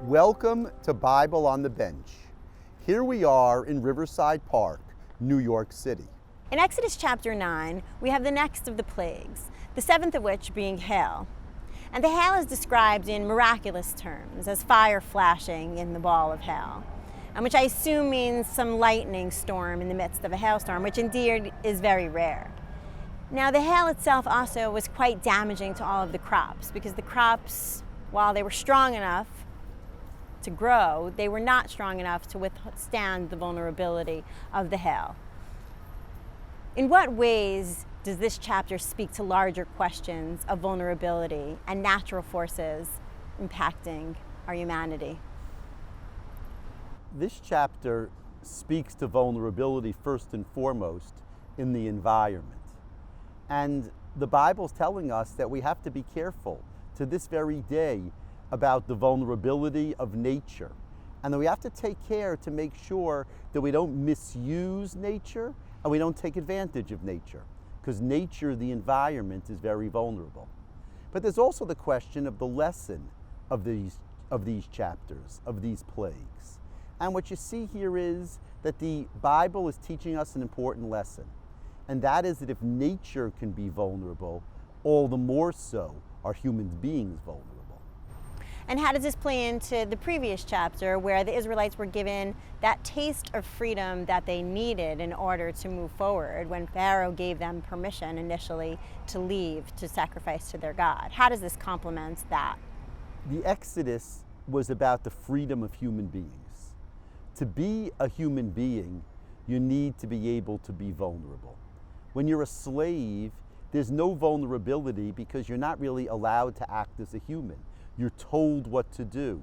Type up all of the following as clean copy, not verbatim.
Welcome to Bible on the Bench. Here we are in Riverside Park, New York City. In Exodus chapter 9, we have the next of the plagues, the seventh of which being hail. And the hail is described in miraculous terms as fire flashing in the ball of hail, and which I assume means some lightning storm in the midst of a hailstorm, which indeed is very rare. Now, the hail itself also was quite damaging to all of the crops, because the crops, while they were strong enough to grow, they were not strong enough to withstand the vulnerability of the hail. In what ways does this chapter speak to larger questions of vulnerability and natural forces impacting our humanity? This chapter speaks to vulnerability first and foremost in the environment. And the Bible's telling us that we have to be careful to this very day about the vulnerability of nature. And that we have to take care to make sure that we don't misuse nature and we don't take advantage of nature, because nature, the environment, is very vulnerable. But there's also the question of the lesson of these chapters, of these plagues. And what you see here is that the Bible is teaching us an important lesson. And that is that if nature can be vulnerable, all the more so are human beings vulnerable. And how does this play into the previous chapter, where the Israelites were given that taste of freedom that they needed in order to move forward when Pharaoh gave them permission initially to leave to sacrifice to their God? How does this complement that? The Exodus was about the freedom of human beings. To be a human being, you need to be able to be vulnerable. When you're a slave, there's no vulnerability because you're not really allowed to act as a human. You're told what to do.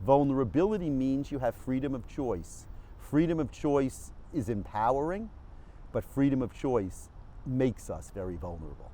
Vulnerability means you have freedom of choice. Freedom of choice is empowering, but freedom of choice makes us very vulnerable.